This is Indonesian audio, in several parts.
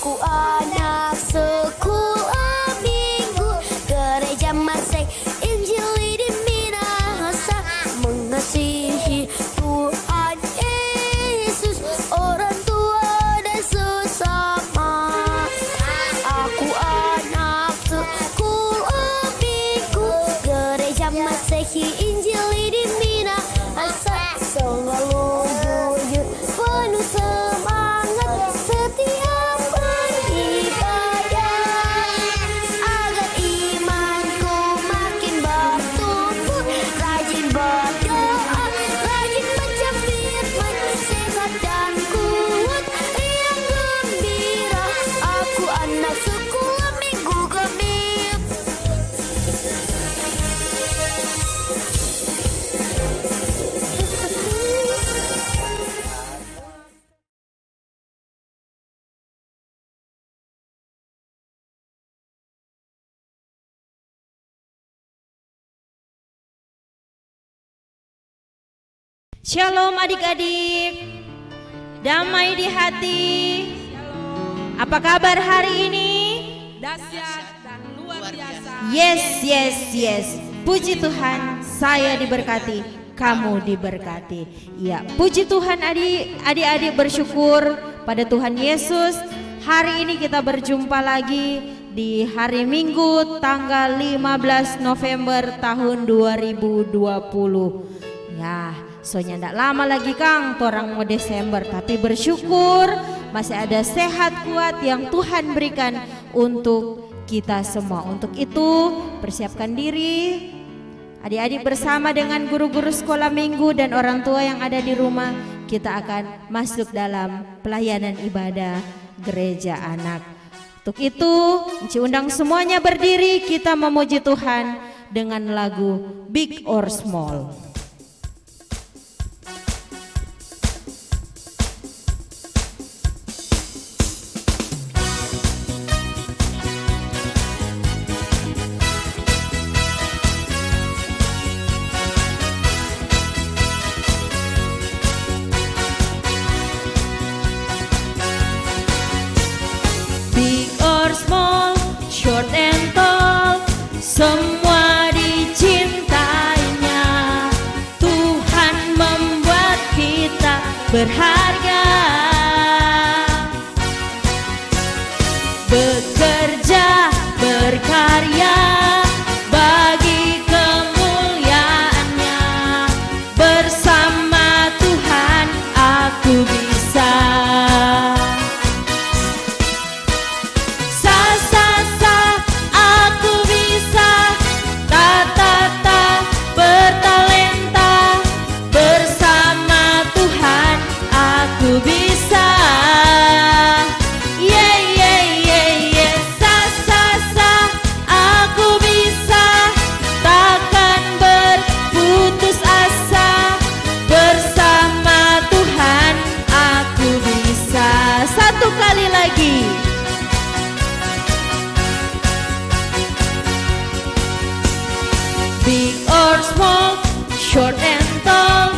Aku anak sekolah minggu gereja Masih Injil di Minahasa, mengasihi Tuhan Yesus, orang tua dan sesama. Aku anak sekolah minggu gereja Masehi Injil di Minahasa, selalu jujur penuh semangat setiap beribadah, agar imanku makin bertumbuh, rajin berdoa, rajin baca firman, sehat dan kuat, yang gembira. Aku anak sekolah minggu gemip. Shalom adik-adik, damai di hati. Apa kabar hari ini? Dahsyat dan luar biasa. Yes. Puji Tuhan, saya diberkati, kamu diberkati. Ya, puji Tuhan adik-adik bersyukur pada Tuhan Yesus. Hari ini kita berjumpa lagi di hari Minggu tanggal 15 November tahun 2020. Ya, soalnya ndak lama lagi Kang, torang mau Desember, tapi bersyukur masih ada sehat kuat yang Tuhan berikan untuk kita semua. Untuk itu persiapkan diri adik-adik bersama dengan guru-guru sekolah minggu dan orang tua yang ada di rumah. Kita akan masuk dalam pelayanan ibadah gereja anak. Untuk itu Enci undang semuanya berdiri, kita memuji Tuhan dengan lagu Big or Small. Short and tall, semua dicintainya. Tuhan membuat kita berharga, bekerja, berkarya bagi kemuliaannya. Bersama Tuhan aku bisa. Big or small, short and tall,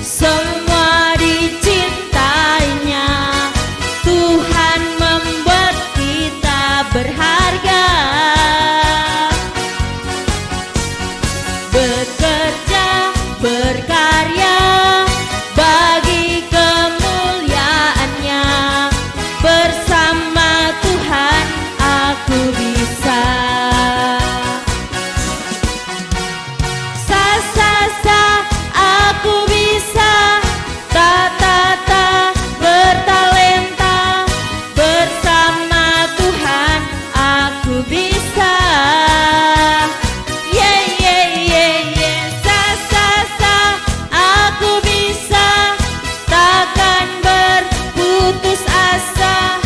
semua dicintainya. Tuhan membuat kita berharga, bekerja, berkarya bagi kemuliaannya. Bersama Tuhan aku bisa. Aku bisa, bertalenta, bersama Tuhan aku bisa. Aku bisa, takkan berputus asa.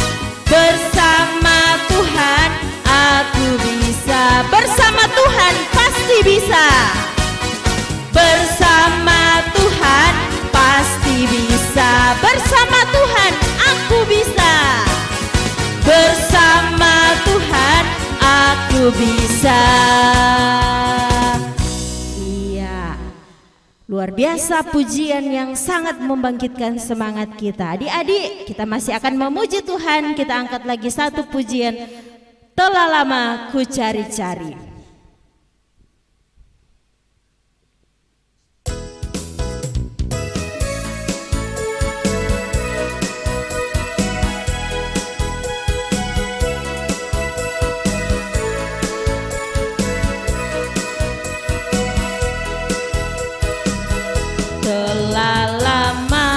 Bersama Tuhan aku bisa. Bersama Tuhan pasti bisa. Bersama Tuhan pasti bisa. Bersama Tuhan aku bisa. Bersama Tuhan aku bisa. Iya. Luar biasa pujian yang sangat membangkitkan semangat kita. Adik-adik, kita masih akan memuji Tuhan. Kita angkat lagi satu pujian, telah lama ku cari-cari. Telah lama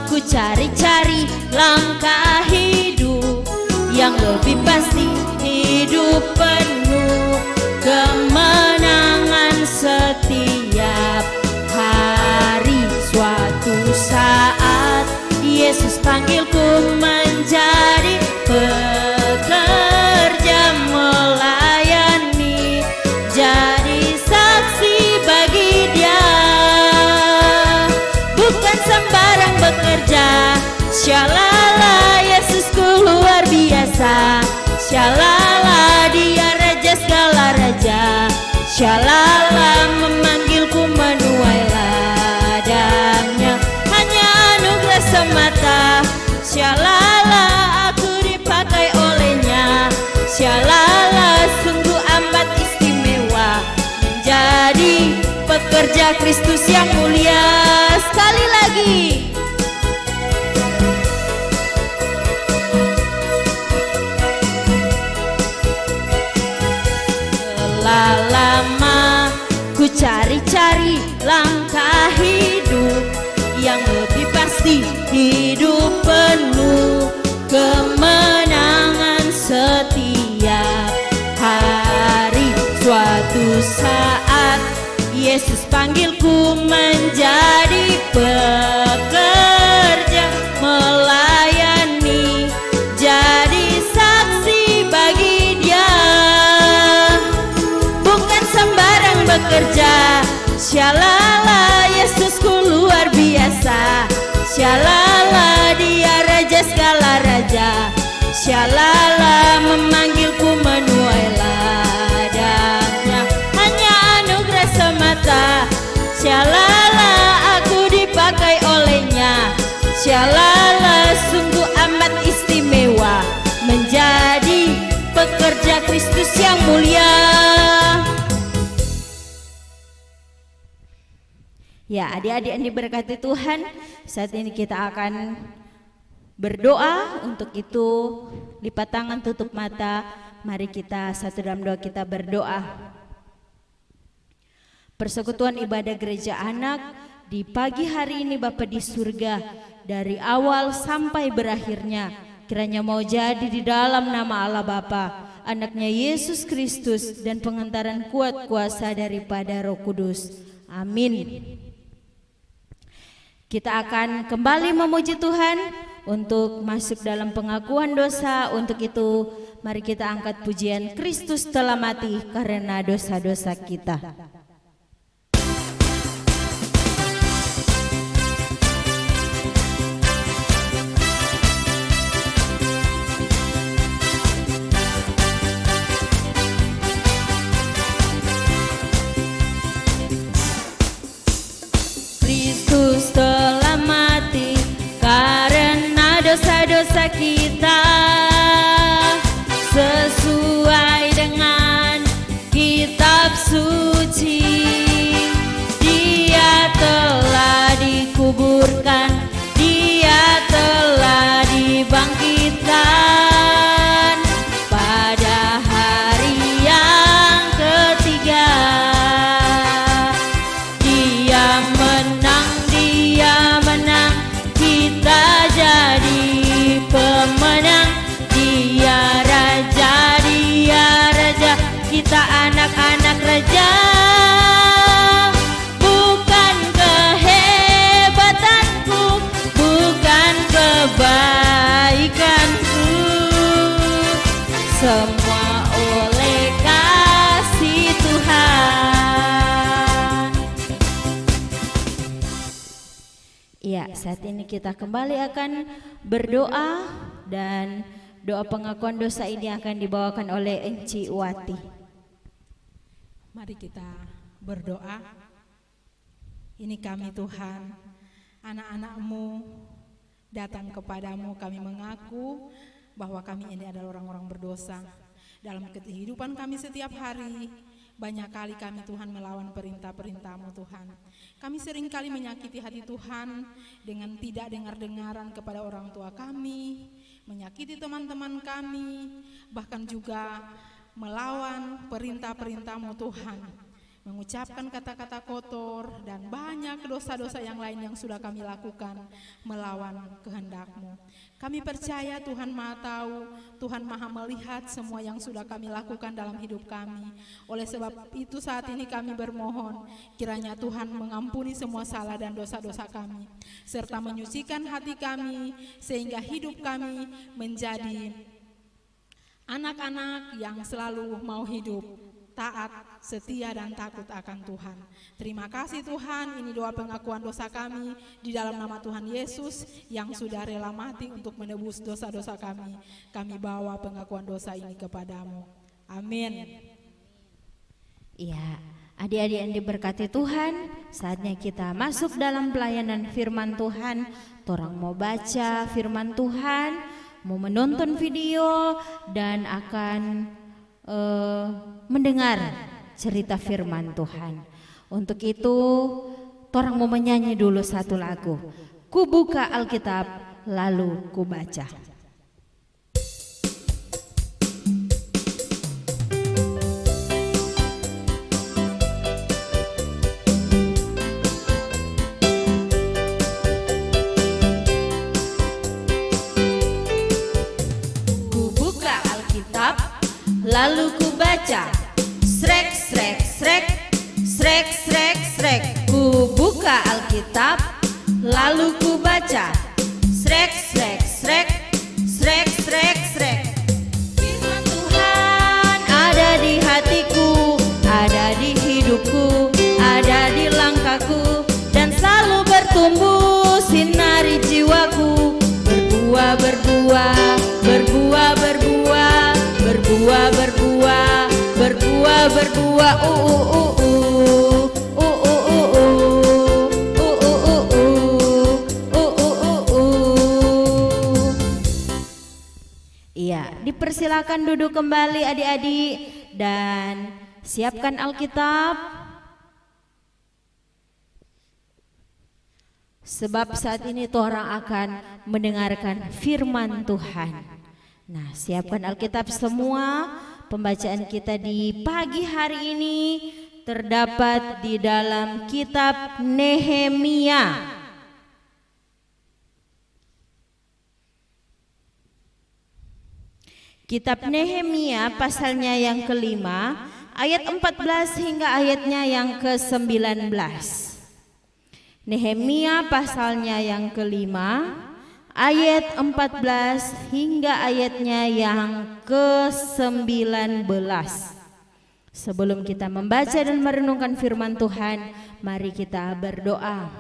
ku cari-cari langkah hidup yang lebih pasti, hidup penuh kemenangan setiap hari. Suatu saat Yesus panggilku menjadi pekerja melayani, jadi saksi bagi Dia. Bukan sembarang bekerja, syalala Yesusku luar biasa. Syalala Dia raja segala raja. Syalala memanggilku menuai ladangnya, hanya anugerah semata. Syalala aku dipakai olehnya. Syalala sungguh amat istimewa menjadi pekerja Kristus yang mulia. Sekali lagi. Telah lama ku cari-cari langkah hidup yang lebih pasti, hidup penuh kemenangan setiap hari. Suatu saat Yesus panggilku menjadi pekerja melayani, jadi saksi bagi Dia. Bukan sembarang bekerja, syalala Yesusku luar biasa. Syalala Dia raja segala raja. Syalala memanggilku menuai ladangnya, hanya anugerah semata. Syalala aku dipakai olehnya. Syalala sungguh amat istimewa menjadi pekerja Kristus yang mulia. Ya, adik-adik yang diberkati Tuhan, saat ini kita akan berdoa. Untuk itu, lipat tangan, tutup mata. Mari kita satu dalam doa kita berdoa. Persekutuan ibadah gereja anak di pagi hari ini Bapa di surga, dari awal sampai berakhirnya, kiranya mau jadi di dalam nama Allah Bapa, anaknya Yesus Kristus, dan pengentaran kuat kuasa daripada Roh Kudus. Amin. Kita akan kembali memuji Tuhan untuk masuk dalam pengakuan dosa. Untuk itu mari kita angkat pujian Kristus telah mati karena dosa-dosa kita. Kristus telah mati karena dosa-dosa kita, sesuai dengan kitab suci. Dia telah dikuburkan, Dia telah dibangkitkan pada hari yang ketiga. Dia menang, kita jadi pemenang. Dia raja, kita anak-anak raja. Bukan kehebatanku, bukan kebaikanku, semua oleh kasih Tuhan. Ya, saat ini kita kembali akan berdoa, dan doa pengakuan dosa ini akan dibawakan oleh Enci Wati. Mari kita berdoa. Ini kami Tuhan, anak-anak-Mu datang kepadamu, kami mengaku bahwa kami ini adalah orang-orang berdosa. Dalam kehidupan kami setiap hari, banyak kali kami Tuhan melawan perintah-perintah-Mu Tuhan. Kami seringkali menyakiti hati Tuhan dengan tidak dengar-dengaran kepada orang tua kami, menyakiti teman-teman kami, bahkan juga melawan perintah-perintah-Mu Tuhan, mengucapkan kata-kata kotor dan banyak dosa-dosa yang lain yang sudah kami lakukan melawan kehendak-Mu. Kami percaya Tuhan Maha tahu, Tuhan Maha melihat semua yang sudah kami lakukan dalam hidup kami. Oleh sebab itu saat ini kami bermohon, kiranya Tuhan mengampuni semua salah dan dosa-dosa kami, serta menyucikan hati kami, sehingga hidup kami menjadi anak-anak yang selalu mau hidup taat, setia dan takut akan Tuhan. Terima kasih Tuhan, ini doa pengakuan dosa kami di dalam nama Tuhan Yesus yang sudah rela mati untuk menebus dosa-dosa kami. Kami bawa pengakuan dosa ini kepadamu. Amin. Iya, adik-adik yang diberkati Tuhan, saatnya kita masuk dalam pelayanan firman Tuhan. Torang mau baca firman Tuhan, mau menonton video dan akan mendengar cerita firman Tuhan. Untuk itu, torang mau menyanyi dulu satu lagu. Ku buka Alkitab, lalu ku baca. Ku buka Alkitab, lalu ku baca. Srek, srek, srek, srek, srek, srek. Ku buka Alkitab, lalu ku baca. Srek, srek, srek, srek, srek, srek. Firman Tuhan ada di hatiku, ada di hidupku, ada di langkahku, dan selalu bertumbuh sinari jiwaku. Berbuah, berbuah, berbuah, berbuah, berbuah, berbuah, berbuah, berbuah, Iya, dipersilakan duduk kembali adik-adik dan siapkan Alkitab. Sebab saat ini orang akan mendengarkan firman Tuhan. Nah, siapkan Alkitab semua. Pembacaan kita di pagi hari ini terdapat di dalam kitab Nehemia. Kitab Nehemia pasalnya yang kelima, ayat 14 hingga ayatnya yang ke-19. Nehemia pasalnya yang kelima, ayat 14 hingga ayatnya yang ke-19. Sebelum kita membaca dan merenungkan firman Tuhan, mari kita berdoa.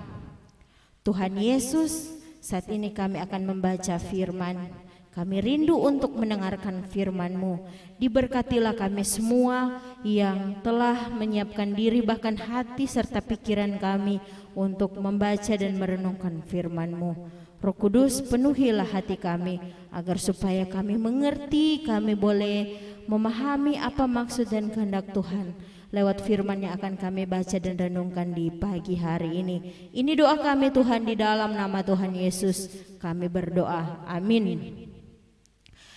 Tuhan Yesus, saat ini kami akan membaca firman. Kami rindu untuk mendengarkan firman-Mu. Diberkatilah kami semua yang telah menyiapkan diri, bahkan hati serta pikiran kami untuk membaca dan merenungkan firman-Mu. Roh Kudus, penuhilah hati kami agar supaya kami mengerti, kami boleh memahami apa maksud dan kehendak Tuhan lewat firman yang akan kami baca dan renungkan di pagi hari ini. Ini doa kami Tuhan, di dalam nama Tuhan Yesus kami berdoa. Amin.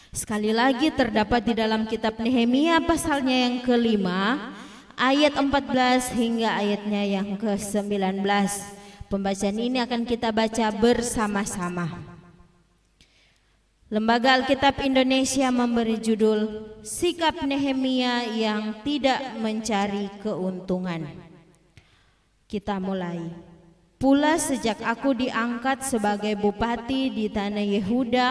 Sekali lagi terdapat di dalam kitab Nehemia pasalnya yang kelima, ayat 14 hingga ayatnya yang ke-19. Pembacaan ini akan kita baca bersama-sama. Lembaga Alkitab Indonesia memberi judul Sikap Nehemia yang Tidak Mencari Keuntungan. Kita mulai. Pula sejak aku diangkat sebagai bupati di tanah Yehuda,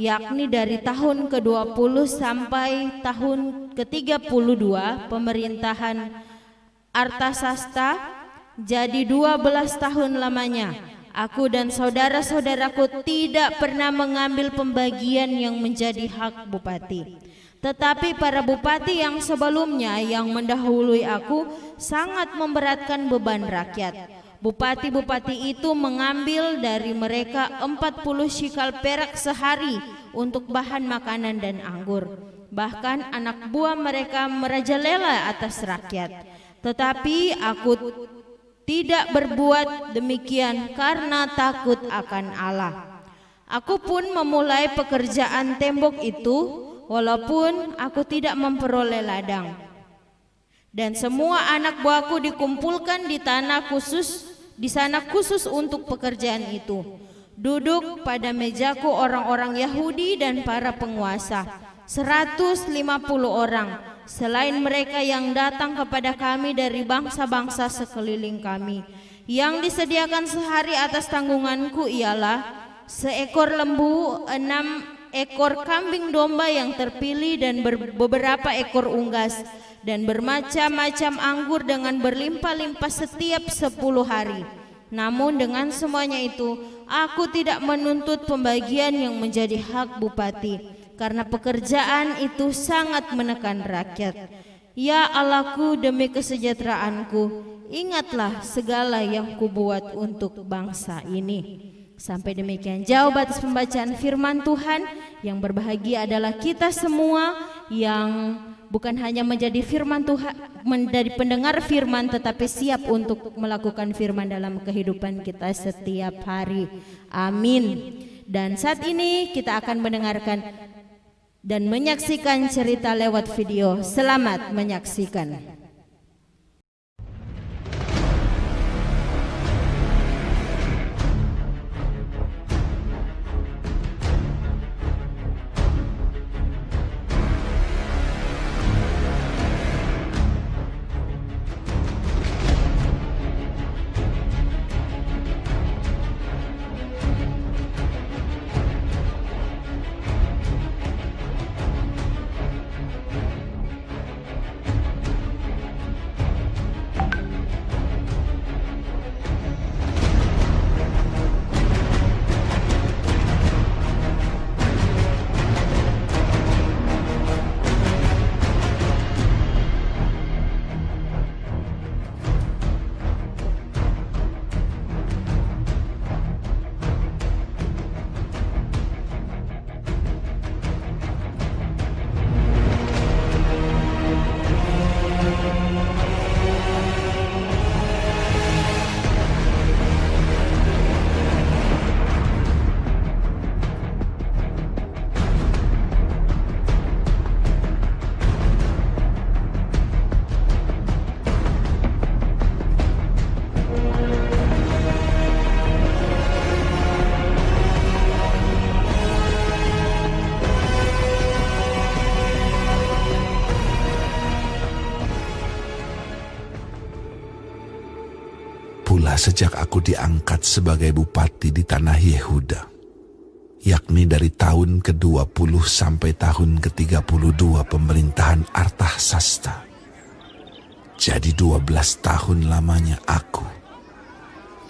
yakni dari tahun ke-20 sampai tahun ke-32 pemerintahan Artasasta, jadi 12 tahun lamanya, aku dan saudara-saudaraku tidak pernah mengambil pembagian yang menjadi hak bupati. Tetapi para bupati yang sebelumnya yang mendahului aku sangat memberatkan beban rakyat. Bupati-bupati itu mengambil dari mereka 40 shikal perak sehari untuk bahan makanan dan anggur. Bahkan anak buah mereka merajalela atas rakyat. Tetapi aku tidak berbuat demikian karena takut akan Allah. Aku pun memulai pekerjaan tembok itu walaupun aku tidak memperoleh ladang. Dan semua anak buahku dikumpulkan di sana khusus untuk pekerjaan itu. Duduk pada mejaku orang-orang Yahudi dan para penguasa, 150 orang, selain mereka yang datang kepada kami dari bangsa-bangsa sekeliling kami. Yang disediakan sehari atas tanggunganku ialah seekor lembu, 6 ekor kambing domba yang terpilih dan beberapa ekor unggas, dan bermacam-macam anggur dengan berlimpah-limpah setiap 10 hari. Namun dengan semuanya itu, aku tidak menuntut pembagian yang menjadi hak bupati, karena pekerjaan itu sangat menekan rakyat. Ya Allahku, demi kesejahteraanku, ingatlah segala yang kubuat untuk bangsa ini. Sampai demikian jauh batas pembacaan firman Tuhan. Yang berbahagia adalah kita semua yang bukan hanya menjadi firman Tuhan, menjadi pendengar firman, tetapi siap untuk melakukan firman dalam kehidupan kita setiap hari. Amin. Dan saat ini kita akan mendengarkan dan menyaksikan cerita lewat video. Selamat menyaksikan. Sejak aku diangkat sebagai bupati di tanah Yehuda, yakni dari tahun ke-20 sampai tahun ke-32 pemerintahan Artahsasta. Jadi 12 tahun lamanya aku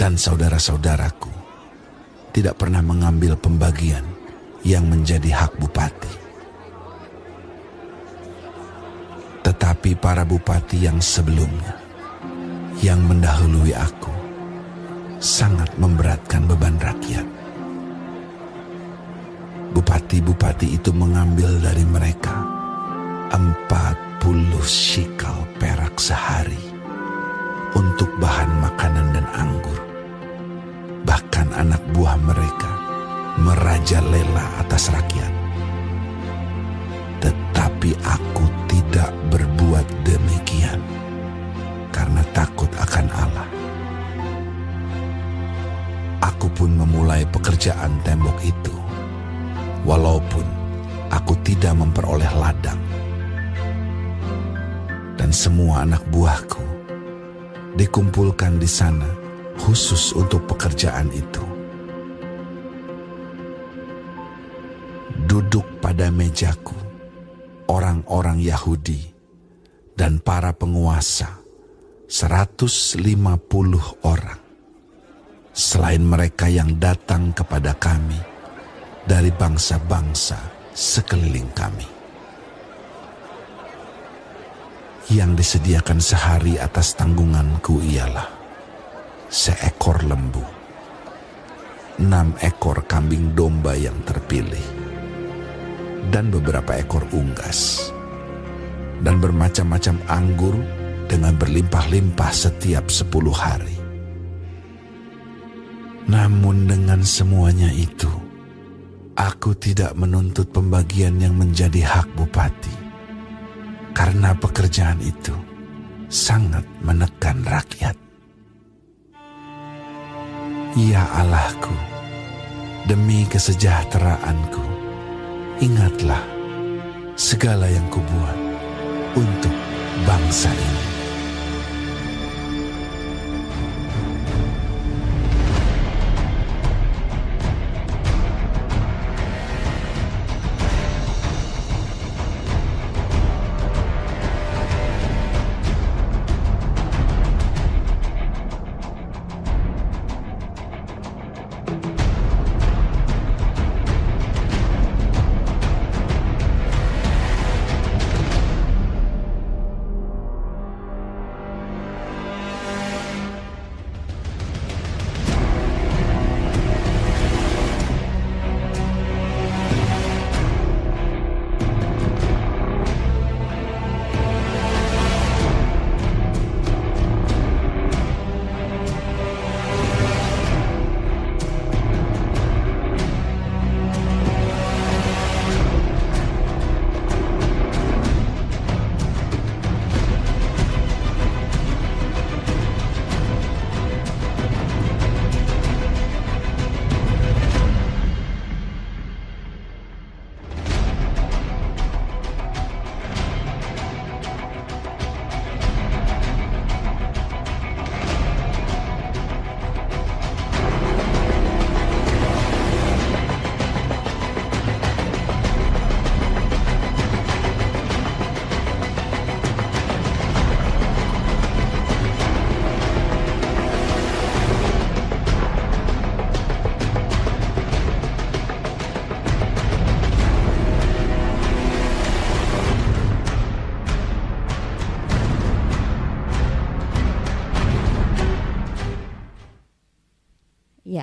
dan saudara-saudaraku tidak pernah mengambil pembagian yang menjadi hak bupati. Tetapi para bupati yang sebelumnya, yang mendahului aku, sangat memberatkan beban rakyat. Bupati-bupati itu mengambil dari mereka 40 shikal perak sehari untuk bahan makanan dan anggur. Bahkan anak buah mereka merajalela atas rakyat. Tetapi aku tidak berbuat demikian karena takut akan Allah. Aku pun memulai pekerjaan tembok itu, walaupun aku tidak memperoleh ladang. Dan semua anak buahku dikumpulkan di sana khusus untuk pekerjaan itu. Duduk pada mejaku orang-orang Yahudi dan para penguasa, 150 orang. Selain mereka yang datang kepada kami dari bangsa-bangsa sekeliling kami. Yang disediakan sehari atas tanggunganku ialah seekor lembu, 6 ekor kambing domba yang terpilih, dan beberapa ekor unggas, dan bermacam-macam anggur dengan berlimpah-limpah setiap 10 hari. Namun dengan semuanya itu, aku tidak menuntut pembagian yang menjadi hak bupati, karena pekerjaan itu sangat menekan rakyat. Ya Allahku, demi kesejahteraanku, ingatlah segala yang kubuat untuk bangsa ini. Ya.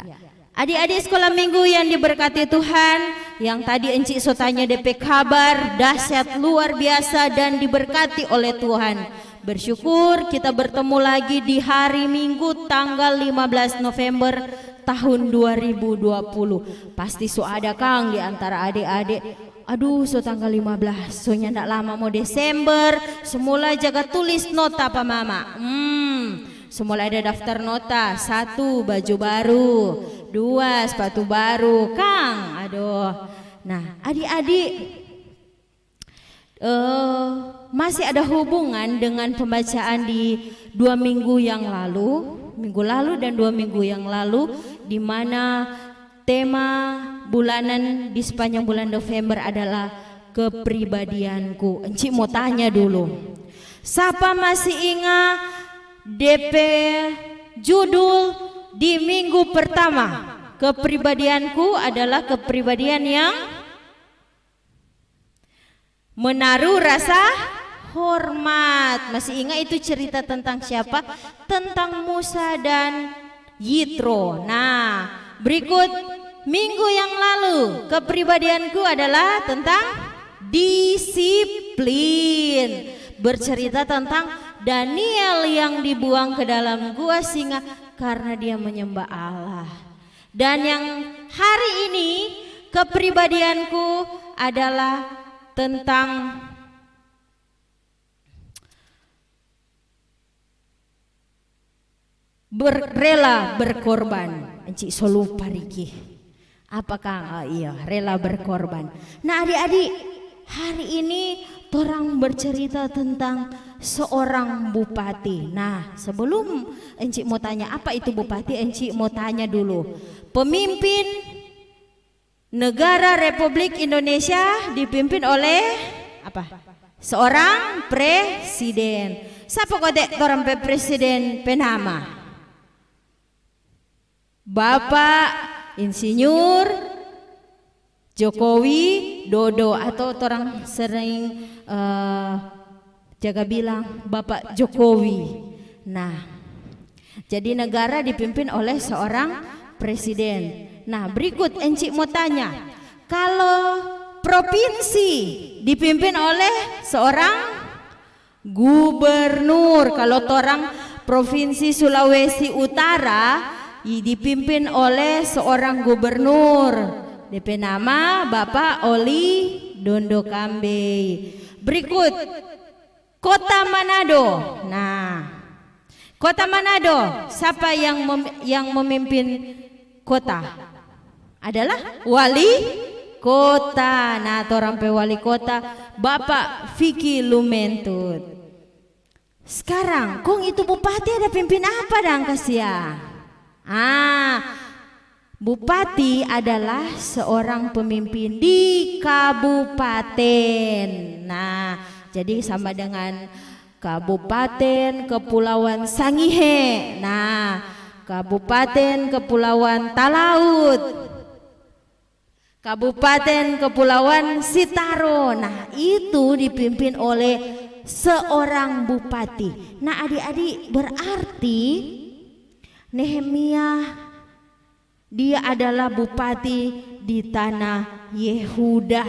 Adik-adik sekolah minggu yang diberkati Tuhan, yang tadi Encik Sotanya DP kabar dahsyat luar biasa dan diberkati oleh Tuhan. Bersyukur kita bertemu lagi di hari Minggu tanggal 15 November tahun 2020. Pasti so ada Kang di antara adik-adik. Aduh, so tanggal 15, sonya ndak lama mau Desember, semula jaga tulis nota apa mama. Semula ada daftar nota, 1 baju baru, 2 sepatu baru, Kang. Aduh. Nah, adik-adik masih ada hubungan dengan pembacaan di 2 minggu yang lalu, minggu lalu dan 2 minggu yang lalu, di mana tema bulanan di sepanjang bulan November adalah kepribadianku. Encik mau tanya dulu, siapa masih ingat DP judul di minggu pertama? Kepribadianku adalah kepribadian yang menaruh rasa hormat. Masih ingat itu cerita tentang siapa? Tentang Musa dan Yitro. Nah, berikut minggu yang lalu kepribadianku adalah tentang disiplin. Bercerita tentang Daniel yang dibuang ke dalam gua singa karena dia menyembah Allah. Dan yang hari ini kepribadianku adalah tentang rela berkorban. Encik solu pariki. Apakah iya rela berkorban? Nah, adik-adik, hari ini torang bercerita tentang seorang bupati. Nah, sebelum Encik mau tanya apa itu bupati, Encik mau tanya dulu. Pemimpin negara Republik Indonesia dipimpin oleh apa? Seorang presiden. Siapa kodek orang presiden penama? Bapak Insinyur Jokowi Dodo, atau orang sering jaga bilang Bapak Jokowi. Nah, Jadi negara dipimpin oleh seorang presiden. Nah, berikut Encik mau tanya, kalau provinsi dipimpin oleh seorang gubernur, kalau torang provinsi Sulawesi Utara dipimpin oleh seorang gubernur, DP nama Bapak Oli Dondo Kambe. Berikut Kota Manado. Nah, Kota Manado, siapa yang memimpin kota? Adalah wali kota. Nah, torang pe wali kota Bapak Vicky Lumentut. Sekarang, kong itu bupati ada pimpin apa dang kasia? Bupati adalah seorang pemimpin di kabupaten. Nah, jadi sama dengan Kabupaten Kepulauan Sangihe. Nah, Kabupaten Kepulauan Talaut, Kabupaten Kepulauan Sitaro. Nah, itu dipimpin oleh seorang bupati. Nah, adik-adik, berarti Nehemia dia adalah bupati di tanah Yehuda.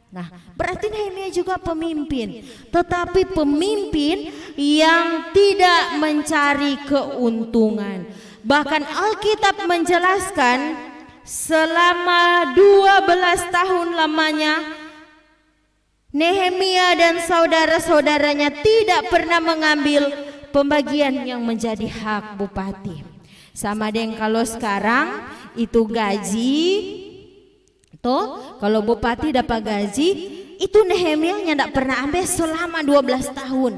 Nah, berarti Nehemia juga pemimpin, tetapi pemimpin yang tidak mencari keuntungan. Bahkan Alkitab menjelaskan selama 12 tahun lamanya Nehemia dan saudara-saudaranya tidak pernah mengambil pembagian yang menjadi hak bupati. Sama dengan kalau sekarang itu gaji, toh kalau bupati dapat gaji, itu Nehemia yang tidak pernah ambil selama 12 tahun.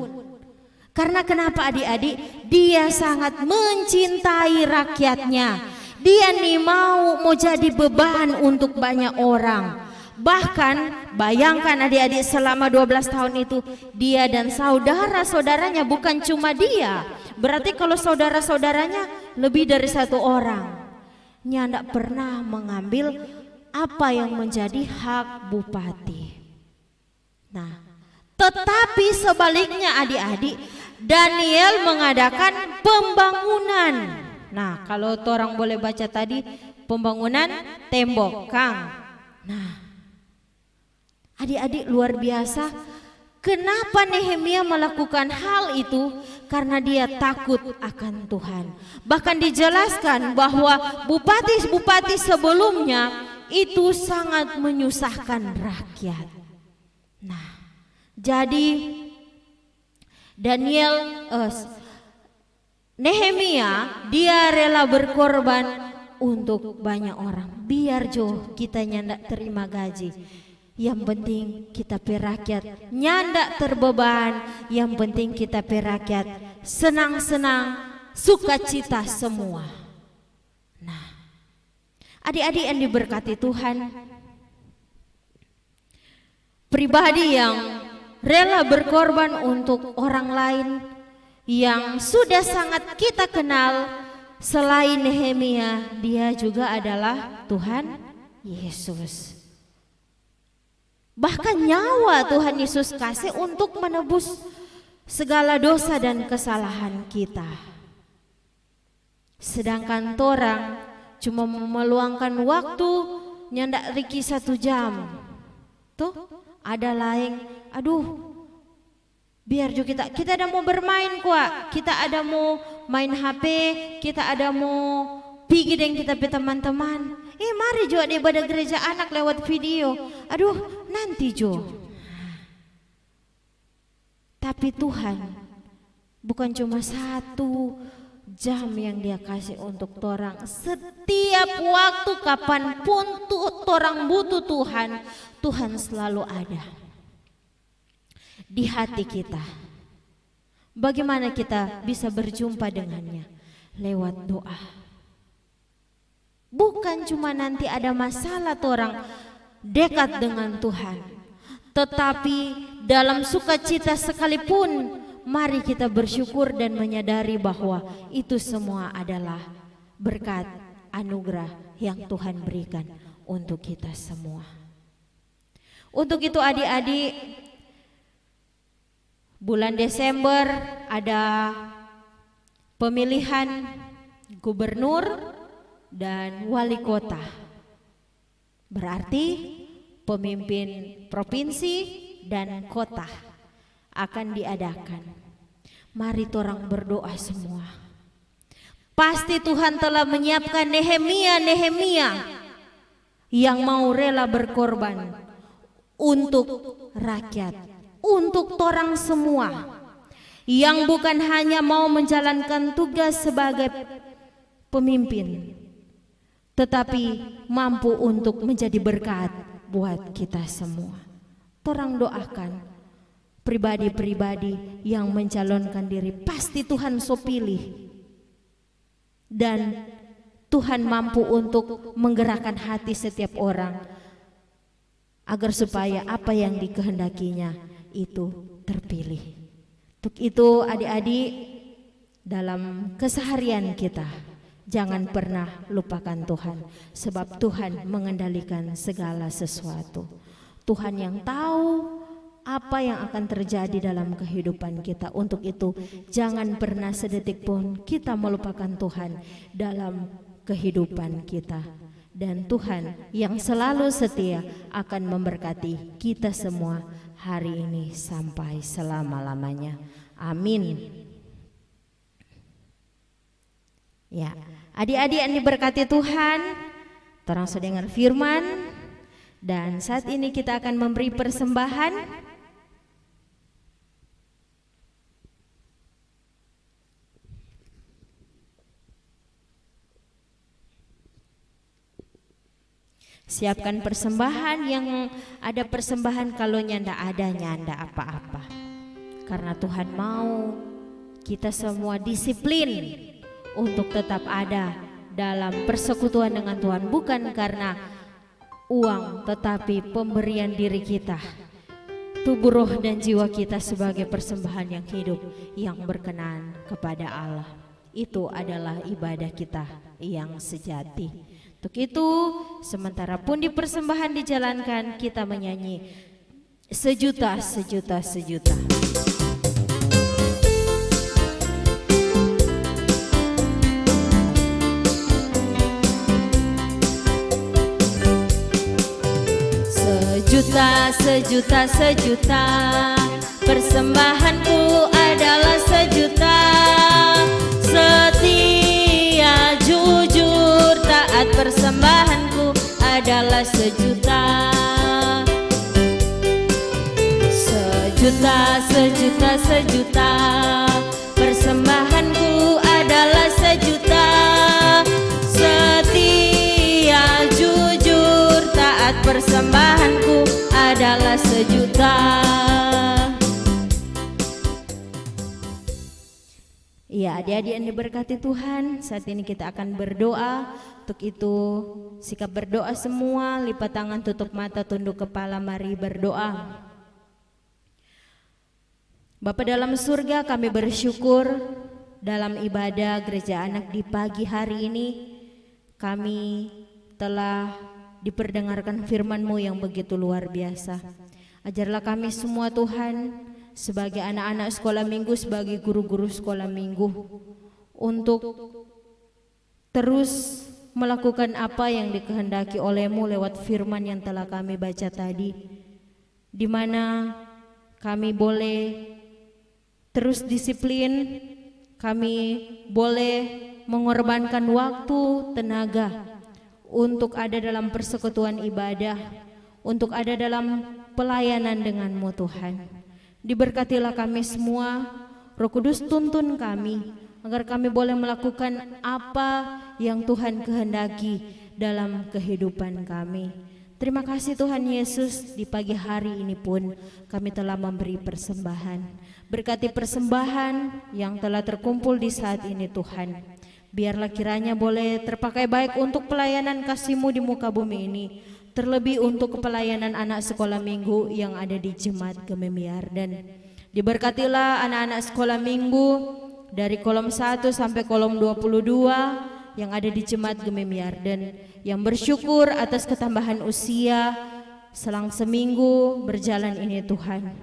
Karena kenapa adik-adik? Dia sangat mencintai rakyatnya. Dia nih mau jadi beban untuk banyak orang. Bahkan bayangkan adik-adik, selama 12 tahun itu dia dan saudara-saudaranya, bukan cuma dia, berarti kalau saudara-saudaranya lebih dari 1 orang, nyandak pernah mengambil apa yang menjadi hak bupati. Nah, tetapi sebaliknya adik-adik, Daniel mengadakan pembangunan. Nah, kalau orang boleh baca tadi pembangunan tembok, Kang. Nah, adik-adik, luar biasa. Kenapa Nehemia melakukan hal itu? Karena dia takut akan Tuhan. Bahkan dijelaskan bahwa bupati-bupati sebelumnya itu sangat menyusahkan rakyat. Nah, jadi Nehemia dia rela berkorban untuk banyak orang. Biar kita nyandak terima gaji, yang penting kita pe rakyat nyandak terbeban, yang penting kita pe rakyat senang-senang, sukacita semua. Nah, adik-adik yang diberkati Tuhan, pribadi yang rela berkorban untuk orang lain yang sudah sangat kita kenal, selain Nehemia, dia juga adalah Tuhan Yesus. Bahkan nyawa Tuhan Yesus kasih untuk menebus segala dosa dan kesalahan kita. Sedangkan torang cuma meluangkan waktu nyandak riki 1 jam. Tuh ada lain, aduh, biar juga kita ada mau bermain kuat, kita ada mau main HP, kita ada mau pergi dengan kita pe teman-teman. Mari jo di ibadah gereja anak lewat video. Aduh, nanti jo. Tapi Tuhan bukan cuma 1 jam yang dia kasih untuk torang. Setiap waktu kapanpun torang butuh Tuhan, Tuhan selalu ada di hati kita. Bagaimana kita bisa berjumpa dengannya? Lewat doa. Bukan cuma nanti ada masalah torang dekat dengan Tuhan, tetapi dalam sukacita sekalipun, mari kita bersyukur dan menyadari bahwa itu semua adalah berkat anugerah yang Tuhan berikan untuk kita semua. Untuk itu adik-adik, bulan Desember ada pemilihan gubernur dan wali kota. Berarti pemimpin provinsi dan kota akan diadakan. Mari orang berdoa semua. Pasti Tuhan telah menyiapkan Nehemia yang mau rela berkorban untuk rakyat, untuk orang semua, yang bukan hanya mau menjalankan tugas sebagai pemimpin, tetapi mampu untuk menjadi berkat buat kita semua. Torang doakan pribadi-pribadi yang mencalonkan diri, pasti Tuhan so pilih. Dan Tuhan mampu untuk menggerakkan hati setiap orang agar supaya apa yang dikehendakinya itu terpilih. Untuk itu adik-adik, dalam keseharian kita jangan pernah lupakan Tuhan, sebab Tuhan mengendalikan segala sesuatu. Tuhan yang tahu apa yang akan terjadi dalam kehidupan kita. Untuk itu jangan pernah sedetik pun kita melupakan Tuhan dalam kehidupan kita. Dan Tuhan yang selalu setia akan memberkati kita semua hari ini sampai selama-lamanya. Amin. Ya, adik-adik yang diberkati Tuhan, terang dengar firman, dan saat ini kita akan memberi persembahan. Siapkan persembahan, yang ada persembahan, kalau nyanda ada nyanda apa-apa. Karena Tuhan mau kita semua disiplin untuk tetap ada dalam persekutuan dengan Tuhan, bukan karena uang, tetapi pemberian diri kita, tubuh, roh dan jiwa kita sebagai persembahan yang hidup, yang berkenan kepada Allah. Itu adalah ibadah kita yang sejati. Untuk itu, sementara pundi persembahan dijalankan, kita menyanyi sejuta, sejuta, sejuta. Sejuta, sejuta, sejuta, persembahanku adalah sejuta. Setia, jujur, taat, persembahanku adalah sejuta. Sejuta, sejuta, sejuta, persembahanku adalah sejuta. Setia, jujur, taat, persembahanku adalah sejuta. Ya, adik-adik yang diberkati Tuhan, saat ini kita akan berdoa. Untuk itu, sikap berdoa semua, lipat tangan, tutup mata, tunduk kepala, mari berdoa. Bapa dalam surga, kami bersyukur dalam ibadah gereja anak di pagi hari ini. Kami telah diperdengarkan firman-Mu yang begitu luar biasa. Ajarlah kami semua Tuhan, sebagai anak-anak sekolah minggu, sebagai guru-guru sekolah minggu, untuk terus melakukan apa yang dikehendaki oleh-Mu lewat firman yang telah kami baca tadi, di mana kami boleh terus disiplin, kami boleh mengorbankan waktu, tenaga untuk ada dalam persekutuan ibadah, untuk ada dalam pelayanan dengan-Mu Tuhan. Diberkatilah kami semua, Roh Kudus tuntun kami, agar kami boleh melakukan apa yang Tuhan kehendaki dalam kehidupan kami. Terima kasih Tuhan Yesus, di pagi hari ini pun kami telah memberi persembahan. Berkati persembahan yang telah terkumpul di saat ini Tuhan. Biarlah kiranya boleh terpakai baik untuk pelayanan kasih-Mu di muka bumi ini, terlebih untuk pelayanan anak sekolah minggu yang ada di Jemaat Gememiar. Dan diberkatilah anak-anak sekolah minggu dari kolom 1 sampai kolom 22 yang ada di Jemaat Gememiar, dan yang bersyukur atas ketambahan usia selang seminggu berjalan ini Tuhan.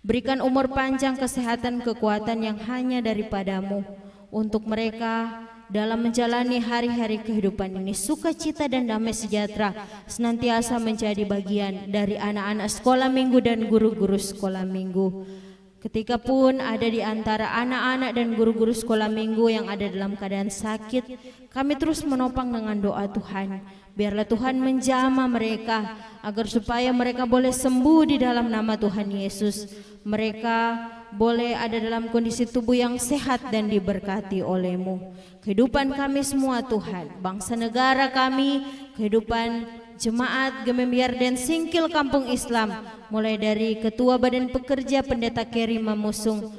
Berikan umur panjang, kesehatan, kekuatan yang hanya daripadamu untuk mereka dalam menjalani hari-hari kehidupan ini. Sukacita dan damai sejahtera senantiasa menjadi bagian dari anak-anak sekolah minggu dan guru-guru sekolah minggu. Ketika pun ada di antara anak-anak dan guru-guru sekolah minggu yang ada dalam keadaan sakit, kami terus menopang dengan doa Tuhan. Biarlah Tuhan menjamah mereka agar supaya mereka boleh sembuh di dalam nama Tuhan Yesus. Mereka boleh ada dalam kondisi tubuh yang sehat dan diberkati oleh-Mu. Kehidupan kami semua Tuhan, bangsa negara kami, kehidupan jemaat Gemembiar dan Singkil Kampung Islam, mulai dari Ketua Badan Pekerja Pendeta Keri Mamusung,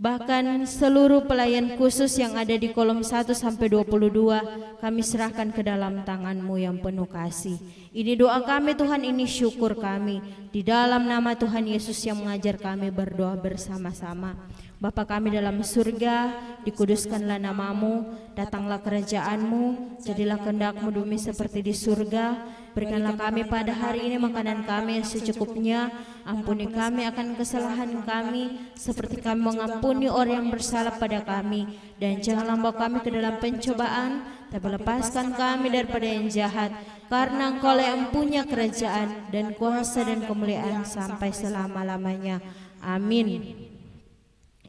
bahkan seluruh pelayan khusus yang ada di kolom 1 sampai 22, kami serahkan ke dalam tangan-Mu yang penuh kasih. Ini doa kami Tuhan, ini syukur kami. Di dalam nama Tuhan Yesus yang mengajar kami berdoa bersama-sama. Bapa kami dalam surga, dikuduskanlah nama-Mu, datanglah kerajaan-Mu, jadilah kehendak-Mu di bumi seperti di surga. Berikanlah kami pada hari ini makanan kami yang secukupnya. Ampuni kami akan kesalahan kami, seperti kami mengampuni orang yang bersalah pada kami. Dan janganlah bawa kami ke dalam pencobaan, tapi lepaskan kami daripada yang jahat. Karena Engkau yang punya kerajaan dan kuasa dan kemuliaan sampai selama-lamanya. Amin.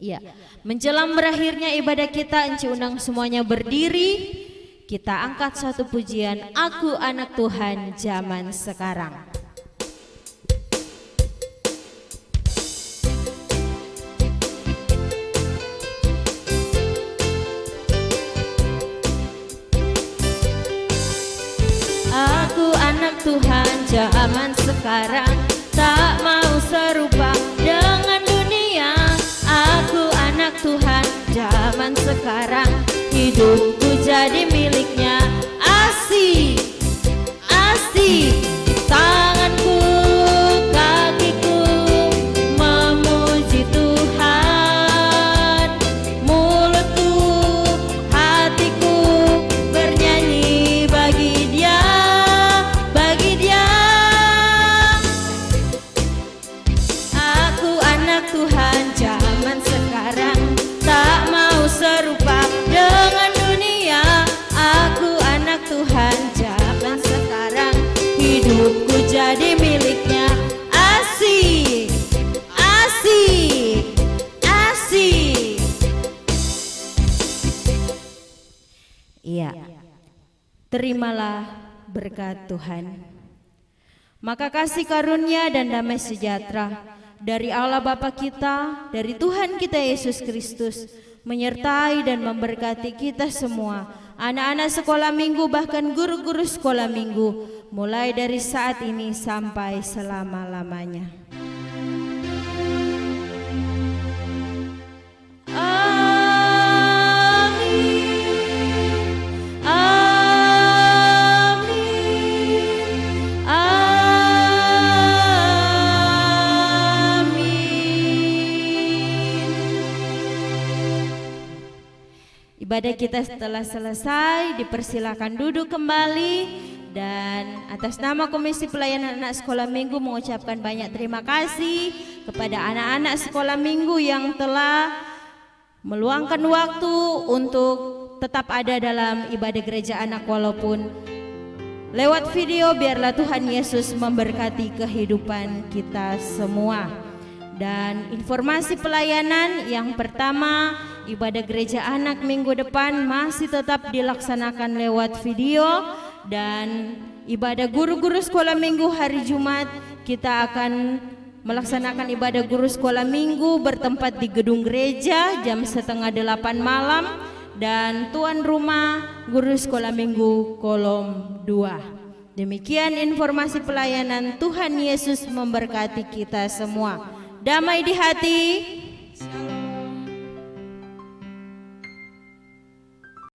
Ya, menjelang berakhirnya ibadah kita, Enci undang semuanya berdiri. Kita angkat satu pujian, Aku Anak Tuhan Zaman Sekarang. Aku anak Tuhan zaman sekarang, tak mau serupa dengan dunia. Aku anak Tuhan zaman sekarang, hidupku jadi miliknya. Asik, asik, tanganku, kakiku memuji Tuhan, mulutku, hatiku bernyanyi bagi Dia, bagi Dia. Aku anak Tuhan zaman sekarang, tak mau serupa dengan dunia. Aku anak Tuhan zaman sekarang, hidupku jadi miliknya. Asik, asik, asik. Iya, terimalah berkat Tuhan. Maka kasih karunia dan damai sejahtera dari Allah Bapa kita, dari Tuhan kita Yesus Kristus, menyertai dan memberkati kita semua, anak-anak sekolah minggu, bahkan guru-guru sekolah minggu, mulai dari saat ini sampai selama-lamanya. Ibadah kita setelah selesai, dipersilakan duduk kembali. Dan atas nama Komisi Pelayanan Anak Sekolah Minggu mengucapkan banyak terima kasih kepada anak-anak sekolah minggu yang telah meluangkan waktu untuk tetap ada dalam ibadah gereja anak walaupun lewat video. Biarlah Tuhan Yesus memberkati kehidupan kita semua. Dan informasi pelayanan yang pertama, ibadah gereja anak minggu depan masih tetap dilaksanakan lewat video. Dan ibadah guru-guru sekolah minggu hari Jumat, kita akan melaksanakan ibadah guru sekolah minggu bertempat di gedung gereja jam 7:30 malam. Dan tuan rumah guru sekolah minggu kolom 2. Demikian informasi pelayanan. Tuhan Yesus memberkati kita semua. Damai di hati,